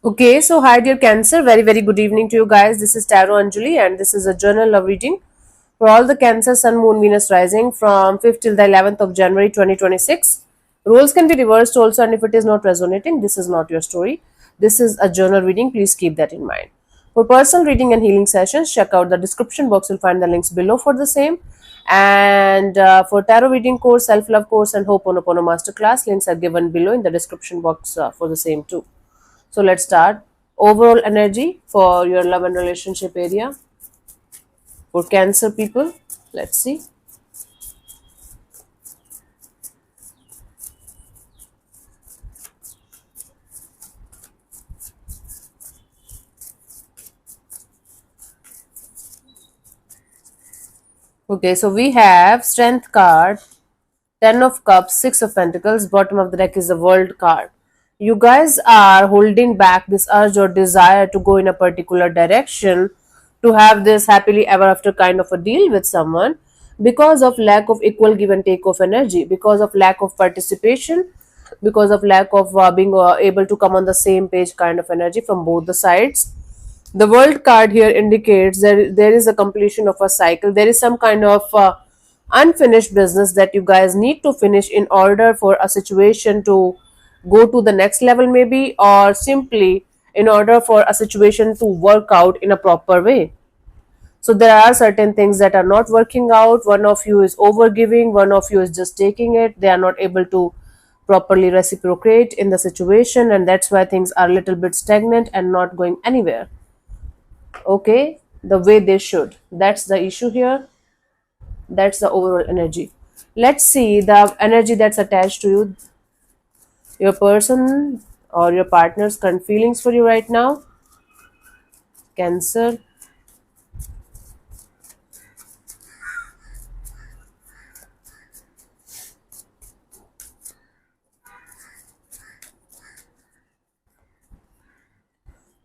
Okay, so hi dear Cancer, very good evening to you guys. This is Tarot Anjali and this is a journal love reading for all the Cancer Sun Moon Venus rising from 5th till the 11th of January 2026. Roles can be reversed also, and if it is not resonating, this is not your story. This is a journal reading, please keep that in mind. For personal reading and healing sessions, check out the description box, you'll find the links below for the same. And for tarot reading course, self love course, and Ho'oponopono masterclass, links are given below in the description box for the same too. So let's start. Overall energy for your love and relationship area for Cancer people. Let's see. Okay, so we have Strength card, Ten of Cups, Six of Pentacles. Bottom of the deck is the World card. You guys are holding back this urge or desire to go in a particular direction, to have this happily ever after kind of a deal with someone because of lack of equal give and take of energy, because of lack of participation, because of lack of being able to come on the same page kind of energy from both the sides. The World card here indicates that there is a completion of a cycle. There is some kind of unfinished business that you guys need to finish in order for a situation to go to the next level, maybe, or simply in order for a situation to work out in a proper way. So there are certain things that are not working out. One of you is overgiving, one of you is just taking it. They are not able to properly reciprocate in the situation, and that's why things are a little bit stagnant and not going anywhere. Okay, the way they should. That's the issue here. That's the overall energy. Let's see the energy that's attached to you, your person or your partner's current feelings for you right now. Cancer.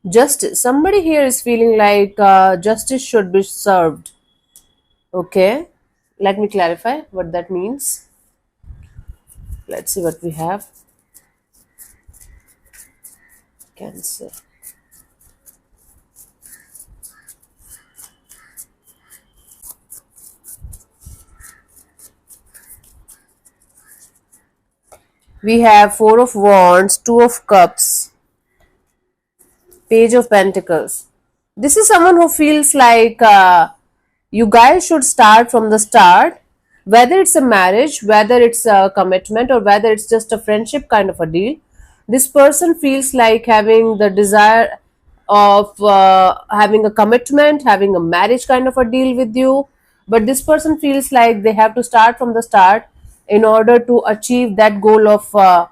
Justice. Somebody here is feeling like justice should be served. Okay, let me clarify what that means. Let's see what we have. Cancer. We have Four of Wands, Two of Cups, Page of Pentacles. This is someone who feels like you guys should start from the start, whether it's a marriage, whether it's a commitment, or whether it's just a friendship kind of a deal. This person feels like having the desire of having a commitment, having a marriage kind of a deal with you, but this person feels like they have to start from the start in order to achieve that goal of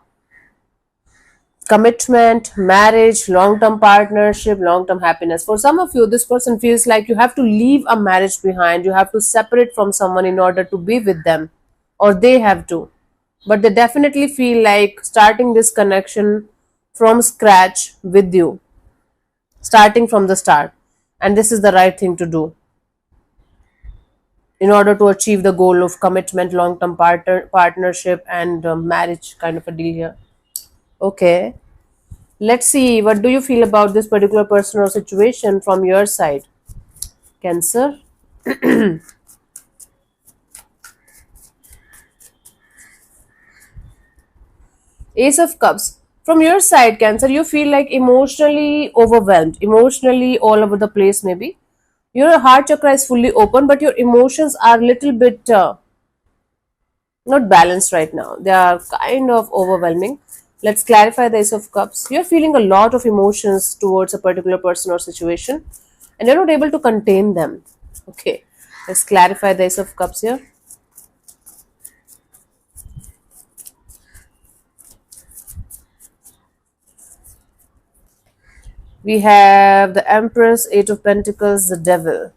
commitment, marriage, long term partnership, long term happiness. For some of you, this person feels like you have to leave a marriage behind, you have to separate from someone in order to be with them, or they have to. But they definitely feel like starting this connection from scratch with you, starting from the start. And this is the right thing to do in order to achieve the goal of commitment, long term partnership, and marriage kind of a deal here. Okay. Let's see, what do you feel about this particular person or situation from your side? Cancer. Ace of Cups. From your side, Cancer, you feel like emotionally overwhelmed, emotionally all over the place, maybe. Your heart chakra is fully open, but your emotions are a little bit not balanced right now. They are kind of overwhelming. Let's clarify the Ace of Cups. You're feeling a lot of emotions towards a particular person or situation, and you're not able to contain them. Okay, let's clarify the Ace of Cups here. We have the Empress, Eight of Pentacles, the Devil.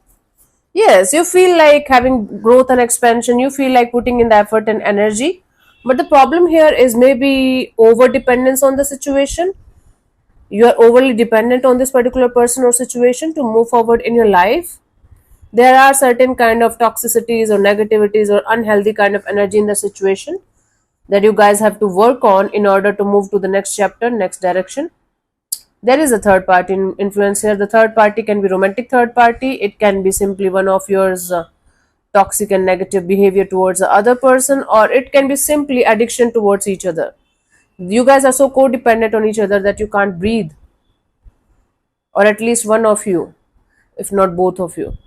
Yes, you feel like having growth and expansion, you feel like putting in the effort and energy. But the problem here is maybe over dependence on the situation. You are overly dependent on this particular person or situation to move forward in your life. There are certain kind of toxicities or negativities or unhealthy kind of energy in the situation that you guys have to work on in order to move to the next chapter, next direction. There is a third party influence here. The third party can be romantic third party. It can be simply one of yours toxic and negative behavior towards the other person, or it can be simply addiction towards each other. You guys are so codependent on each other that you can't breathe, or at least one of you, if not both of you.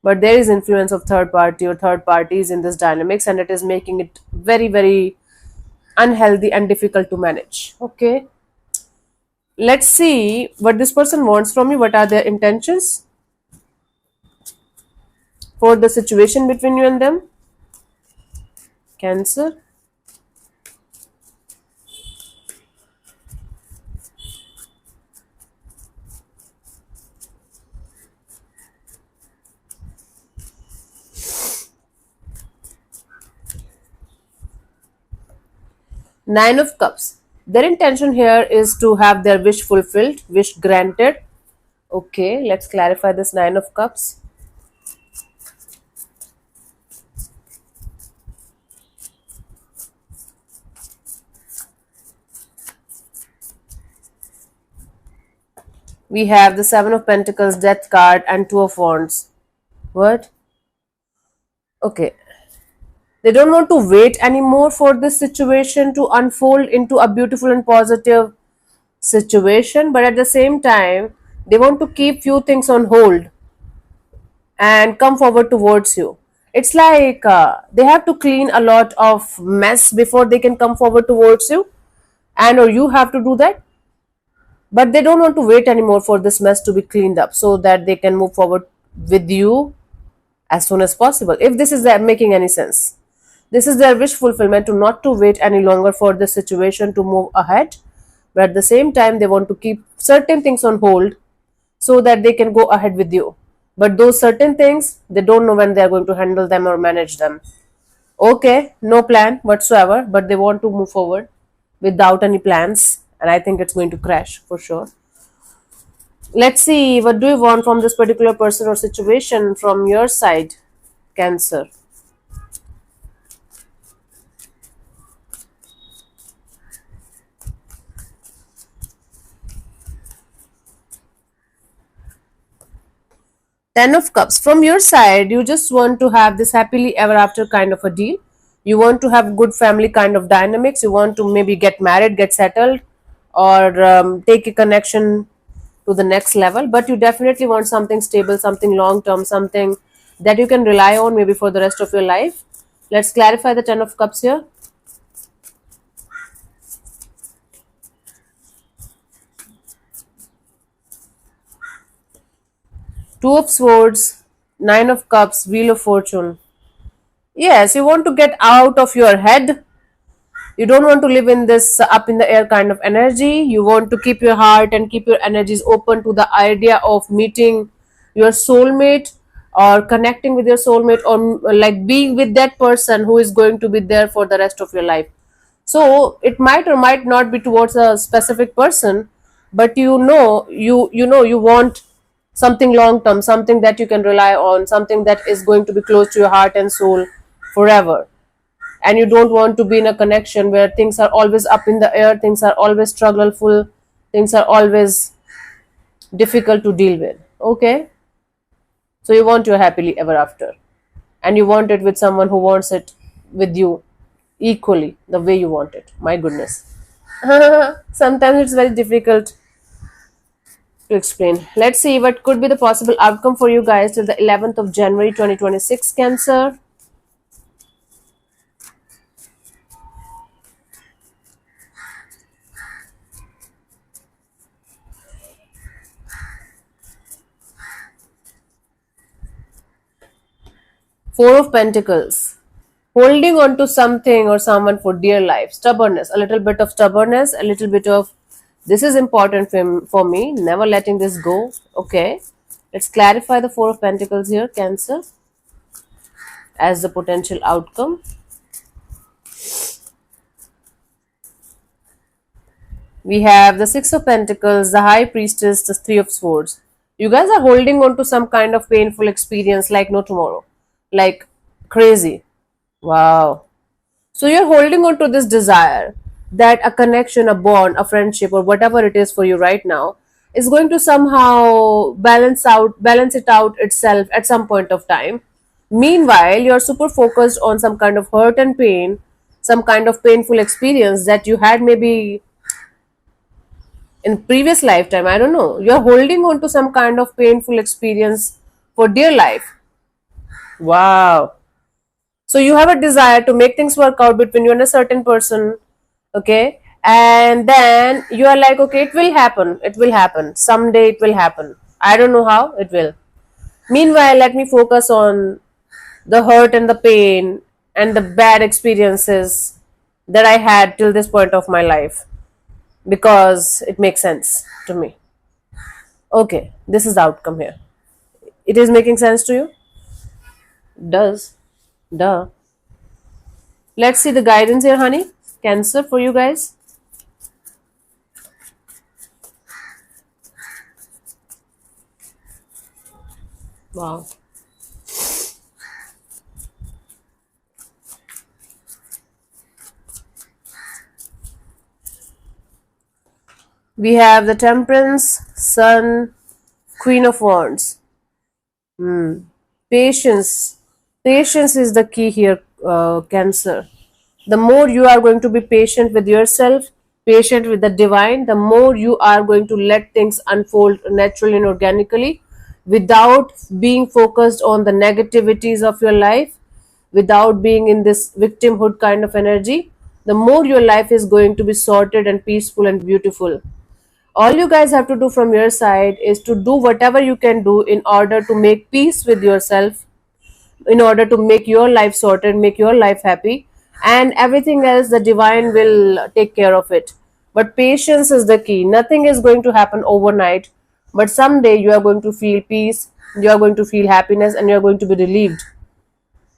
But there is influence of third party or third parties in this dynamics, and it is making it very, very unhealthy and difficult to manage. Okay, let's see what this person wants from you. What are their intentions for the situation between you and them? Cancer. Nine of Cups. Their intention here is to have their wish fulfilled, wish granted. Okay, let's clarify this Nine of Cups. We have the Seven of Pentacles, Death card, and Two of Wands. What? Okay. They don't want to wait anymore for this situation to unfold into a beautiful and positive situation, but at the same time, they want to keep few things on hold and come forward towards you. It's like they have to clean a lot of mess before they can come forward towards you, and or you have to do that. But they don't want to wait anymore for this mess to be cleaned up so that they can move forward with you as soon as possible. If this is making any sense, this is their wish fulfillment, to not to wait any longer for the situation to move ahead, but at the same time they want to keep certain things on hold so that they can go ahead with you. But those certain things, they don't know when they are going to handle them or manage them. Okay, no plan whatsoever, but they want to move forward without any plans, and I think it's going to crash for sure. Let's see, what do you want from this particular person or situation from your side, Cancer? Ten of Cups. From your side, you just want to have this happily ever after kind of a deal. You want to have good family kind of dynamics. You want to maybe get married, get settled, or take a connection to the next level. But you definitely want something stable, something long term, something that you can rely on maybe for the rest of your life. Let's clarify the Ten of Cups here. Two of Swords, Nine of Cups, Wheel of Fortune. Yes, you want to get out of your head. You don't want to live in this up in the air kind of energy. You want to keep your heart and keep your energies open to the idea of meeting your soulmate or connecting with your soulmate, or like being with that person who is going to be there for the rest of your life. So it might or might not be towards a specific person, but you want something long term, something that you can rely on, something that is going to be close to your heart and soul forever. And you don't want to be in a connection where things are always up in the air, things are always struggleful, things are always difficult to deal with. Okay, so you want your happily ever after, and you want it with someone who wants it with you equally the way you want it. My goodness. Sometimes it's very difficult to explain. Let's see what could be the possible outcome for you guys till the 11th of January 2026, Cancer. Four of Pentacles. Holding on to something or someone for dear life. Stubbornness. A little bit of stubbornness. A little bit of, this is important for me. Never letting this go. Okay. Let's clarify the Four of Pentacles here, Cancer, as the potential outcome. We have the Six of Pentacles, the High Priestess, the Three of Swords. You guys are holding on to some kind of painful experience like no tomorrow. Like crazy. Wow. So you're holding on to this desire that a connection, a bond, a friendship, or whatever it is for you right now, is going to somehow balance it out itself at some point of time. Meanwhile, you're super focused on some kind of hurt and pain, some kind of painful experience that you had maybe in previous lifetime. I don't know, you're holding on to some kind of painful experience for dear life. Wow. So you have a desire to make things work out between you and a certain person, okay? And then you are like, okay, it will happen. It will happen. Someday it will happen. I don't know how it will. Meanwhile, let me focus on the hurt and the pain and the bad experiences that I had till this point of my life, because it makes sense to me. Okay, this is the outcome here. It is making sense to you? Does. Duh. Let's see the guidance here, honey. Cancer for you guys. Wow. We have the Temperance, Sun, Queen of Wands. Patience. Patience is the key here, Cancer. The more you are going to be patient with yourself, patient with the divine, the more you are going to let things unfold naturally and organically without being focused on the negativities of your life, without being in this victimhood kind of energy. The more your life is going to be sorted and peaceful and beautiful. All you guys have to do from your side is to do whatever you can do in order to make peace with yourself, in order to make your life sorted, make your life happy, and everything else the divine will take care of it. But patience is the key. Nothing is going to happen overnight, but someday you are going to feel peace, you are going to feel happiness, and you are going to be relieved.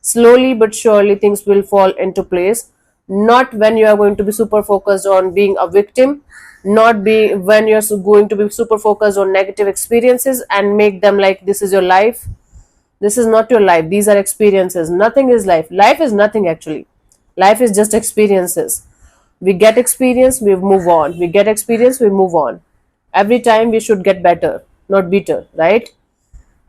Slowly but surely things will fall into place. Not when you are going to be super focused on being a victim, not be when you're going to be super focused on negative experiences and make them like this is your life. This is not your life. These are experiences. Nothing is life. Life is nothing actually. Life is just experiences. We get experience, we move on. We get experience, we move on. Every time we should get better, not bitter, right?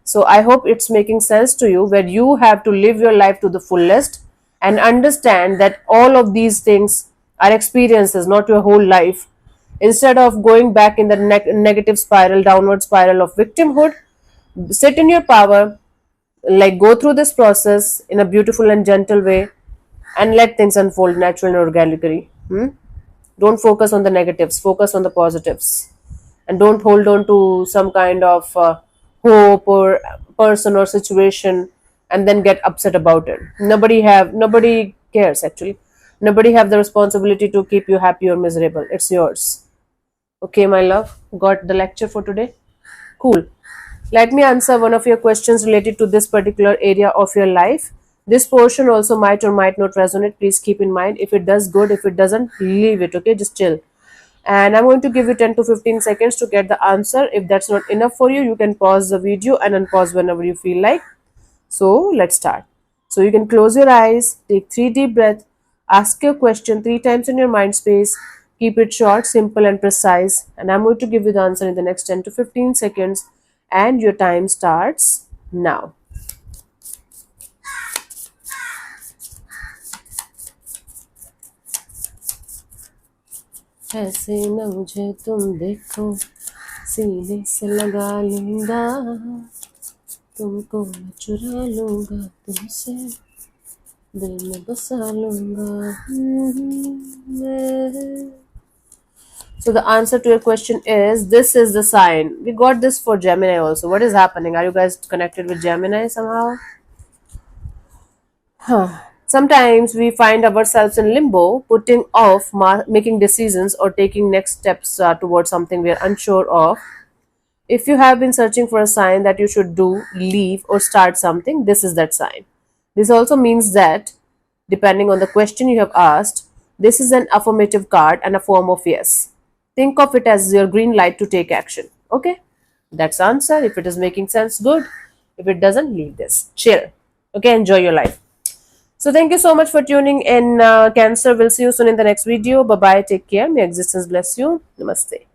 So I hope it's making sense to you, where you have to live your life to the fullest and understand that all of these things are experiences, not your whole life. Instead of going back in the negative spiral, downward spiral of victimhood, sit in your power, like go through this process in a beautiful and gentle way, and let things unfold naturally and organically. Don't focus on the negatives, focus on the positives, and don't hold on to some kind of hope or person or situation and then get upset about it. Nobody cares actually. Nobody have the responsibility to keep you happy or miserable. It's yours. Okay, my love, got the lecture for today? Cool. Let me answer one of your questions related to this particular area of your life. This portion also might or might not resonate. Please keep in mind. If it does, good. If it doesn't, leave it. Okay, just chill. And I'm going to give you 10 to 15 seconds to get the answer. If that's not enough for you, you can pause the video and unpause whenever you feel like. So let's start. So you can close your eyes, take 3 deep breaths, ask your question 3 times in your mind space. Keep it short, simple and precise. And I'm going to give you the answer in the next 10 to 15 seconds. And your time starts now. ऐसे न मुझे तुम देखो, सीने से लगा लूंगा, तुमको मैं चुरा लूंगा, तुमसे दिल में बसा लूंगा. So the answer to your question is, this is the sign. We got this for Gemini also. What is happening? Are you guys connected with Gemini somehow? Sometimes we find ourselves in limbo, putting off making decisions or taking next steps towards something we are unsure of. If you have been searching for a sign that you should do, leave, or start something, this is that sign. This also means that, depending on the question you have asked, this is an affirmative card and a form of yes. Think of it as your green light to take action. Okay? That's the answer. If it is making sense, good. If it doesn't, leave this. Chill. Okay? Enjoy your life. So thank you so much for tuning in, Cancer. We'll see you soon in the next video. Bye-bye. Take care. May existence bless you. Namaste.